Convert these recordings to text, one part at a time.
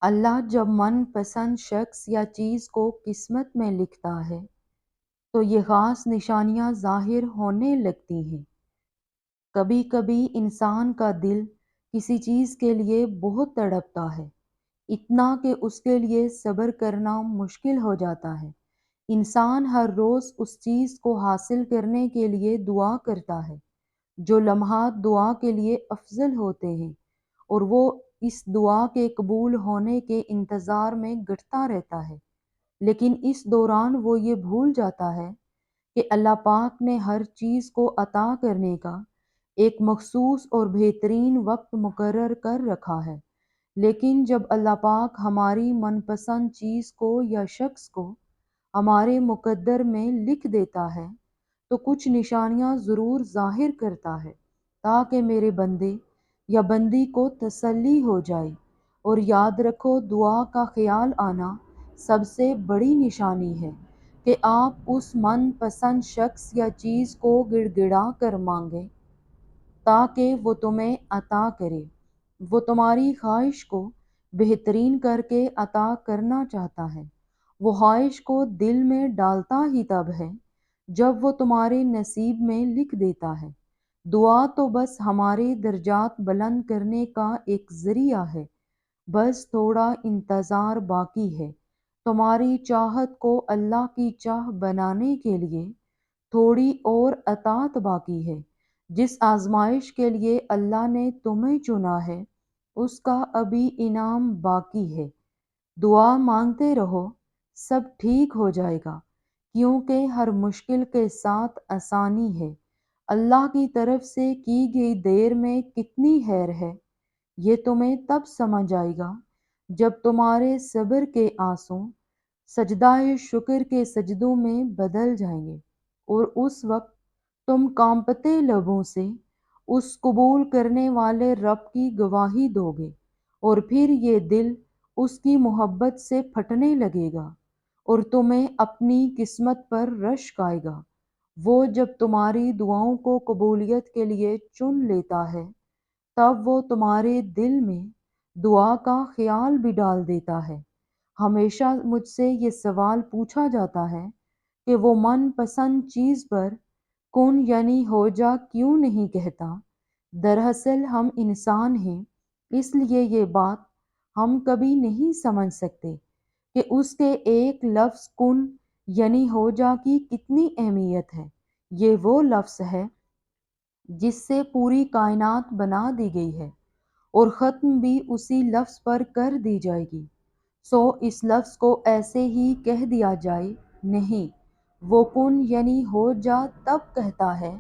اللہ جب من پسند شخص یا چیز کو قسمت میں لکھتا ہے تو یہ خاص نشانیاں ظاہر ہونے لگتی ہیں۔ کبھی کبھی انسان کا دل کسی چیز کے لیے بہت تڑپتا ہے، اتنا کہ اس کے لیے صبر کرنا مشکل ہو جاتا ہے۔ انسان ہر روز اس چیز کو حاصل کرنے کے لیے دعا کرتا ہے، جو لمحات دعا کے لیے افضل ہوتے ہیں، اور وہ اس دعا کے قبول ہونے کے انتظار میں گھٹتا رہتا ہے۔ لیکن اس دوران وہ یہ بھول جاتا ہے کہ اللہ پاک نے ہر چیز کو عطا کرنے کا ایک مخصوص اور بہترین وقت مقرر کر رکھا ہے۔ لیکن جب اللہ پاک ہماری من پسند چیز کو یا شخص کو ہمارے مقدر میں لکھ دیتا ہے تو کچھ نشانیاں ضرور ظاہر کرتا ہے، تاکہ میرے بندے یا بندی کو تسلی ہو جائے۔ اور یاد رکھو، دعا کا خیال آنا سب سے بڑی نشانی ہے کہ آپ اس من پسند شخص یا چیز کو گڑ گڑا کر مانگیں تاکہ وہ تمہیں عطا کرے۔ وہ تمہاری خواہش کو بہترین کر کے عطا کرنا چاہتا ہے۔ وہ خواہش کو دل میں ڈالتا ہی تب ہے جب وہ تمہارے نصیب میں لکھ دیتا ہے۔ دعا تو بس ہمارے درجات بلند کرنے کا ایک ذریعہ ہے، بس تھوڑا انتظار باقی ہے۔ تمہاری چاہت کو اللہ کی چاہ بنانے کے لیے تھوڑی اور اطاعت باقی ہے۔ جس آزمائش کے لیے اللہ نے تمہیں چنا ہے، اس کا ابھی انعام باقی ہے۔ دعا مانگتے رہو، سب ٹھیک ہو جائے گا، کیونکہ ہر مشکل کے ساتھ آسانی ہے۔ اللہ کی طرف سے کی گئی دیر میں کتنی خیر ہے، یہ تمہیں تب سمجھ آئے گا جب تمہارے صبر کے آنسو سجدہ شکر کے سجدوں میں بدل جائیں گے، اور اس وقت تم کانپتے لبوں سے اس قبول کرنے والے رب کی گواہی دو گے، اور پھر یہ دل اس کی محبت سے پھٹنے لگے گا اور تمہیں اپنی قسمت پر رشک آئے گا۔ وہ جب تمہاری دعاؤں کو قبولیت کے لیے چن لیتا ہے، تب وہ تمہارے دل میں دعا کا خیال بھی ڈال دیتا ہے۔ ہمیشہ مجھ سے یہ سوال پوچھا جاتا ہے کہ وہ من پسند چیز پر کن یعنی ہو جا کیوں نہیں کہتا۔ دراصل ہم انسان ہیں، اس لیے یہ بات ہم کبھی نہیں سمجھ سکتے کہ اس کے ایک لفظ کن یعنی ہو جا کی کتنی اہمیت ہے۔ یہ وہ لفظ ہے جس سے پوری کائنات بنا دی گئی ہے، اور ختم بھی اسی لفظ پر کر دی جائے گی۔ سو اس لفظ کو ایسے ہی کہہ دیا جائے نہیں۔ وہ کن یعنی ہو جا تب کہتا ہے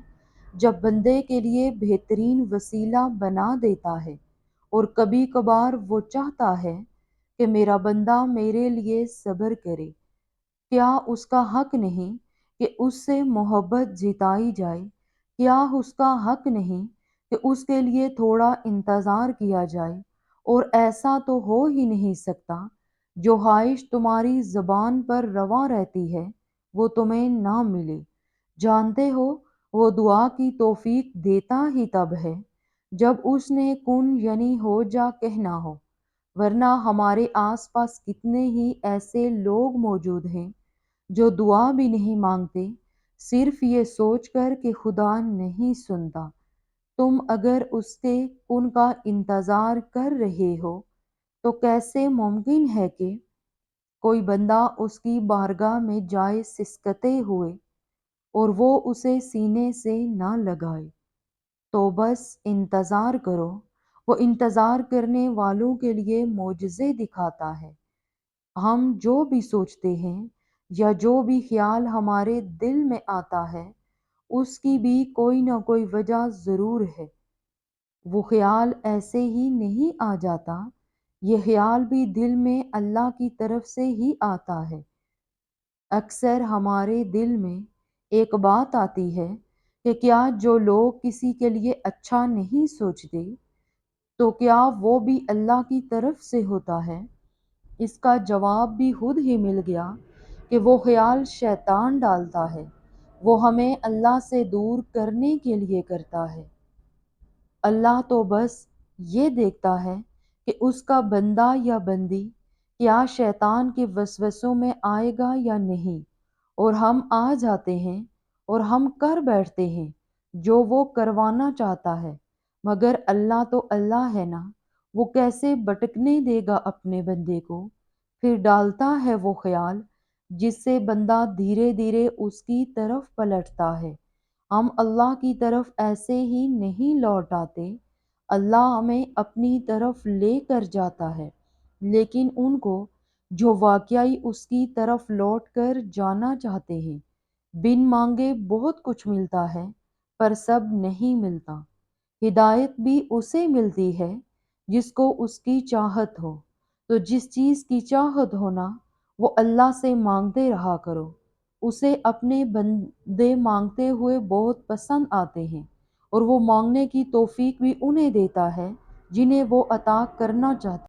جب بندے کے لیے بہترین وسیلہ بنا دیتا ہے، اور کبھی کبھار وہ چاہتا ہے کہ میرا بندہ میرے لیے صبر کرے۔ کیا اس کا حق نہیں کہ اس سے محبت جتائی جائے؟ کیا اس کا حق نہیں کہ اس کے لیے تھوڑا انتظار کیا جائے؟ اور ایسا تو ہو ہی نہیں سکتا جو خواہش تمہاری زبان پر رواں رہتی ہے وہ تمہیں نہ ملے۔ جانتے ہو، وہ دعا کی توفیق دیتا ہی تب ہے جب اس نے کن یعنی ہو جا کہنا ہو، ورنہ ہمارے آس پاس کتنے ہی ایسے لوگ موجود ہیں جو دعا بھی نہیں مانگتے، صرف یہ سوچ کر کہ خدا نہیں سنتا۔ تم اگر اس کے کن کا انتظار کر رہے ہو تو کیسے ممکن ہے کہ کوئی بندہ اس کی بارگاہ میں جائے سسکتے ہوئے اور وہ اسے سینے سے نہ لگائے؟ تو بس انتظار کرو، وہ انتظار کرنے والوں کے لیے معجزے دکھاتا ہے۔ ہم جو بھی سوچتے ہیں یا جو بھی خیال ہمارے دل میں آتا ہے، اس کی بھی کوئی نہ کوئی وجہ ضرور ہے۔ وہ خیال ایسے ہی نہیں آ جاتا، یہ خیال بھی دل میں اللہ کی طرف سے ہی آتا ہے۔ اکثر ہمارے دل میں ایک بات آتی ہے کہ کیا جو لوگ کسی کے لیے اچھا نہیں سوچتے تو کیا وہ بھی اللہ کی طرف سے ہوتا ہے؟ اس کا جواب بھی خود ہی مل گیا کہ وہ خیال شیطان ڈالتا ہے، وہ ہمیں اللہ سے دور کرنے کے لیے کرتا ہے۔ اللہ تو بس یہ دیکھتا ہے کہ اس کا بندہ یا بندی کیا شیطان کے وسوسوں میں آئے گا یا نہیں، اور ہم آ جاتے ہیں اور ہم کر بیٹھتے ہیں جو وہ کروانا چاہتا ہے، مگر اللہ تو اللہ ہے نا، وہ کیسے بھٹکنے دے گا اپنے بندے کو؟ پھر ڈالتا ہے وہ خیال جس سے بندہ دھیرے دھیرے اس کی طرف پلٹتا ہے۔ ہم اللہ کی طرف ایسے ہی نہیں لوٹ آتے، اللہ ہمیں اپنی طرف لے کر جاتا ہے، لیکن ان کو جو واقعی اس کی طرف لوٹ کر جانا چاہتے ہیں، بن مانگے بہت کچھ ملتا ہے، پر سب نہیں ملتا۔ ہدایت بھی اسے ملتی ہے جس کو اس کی چاہت ہو، تو جس چیز کی چاہت ہونا وہ اللہ سے مانگتے رہا کرو، اسے اپنے بندے مانگتے ہوئے بہت پسند آتے ہیں، اور وہ مانگنے کی توفیق بھی انہیں دیتا ہے جنہیں وہ عطا کرنا چاہتا ہے۔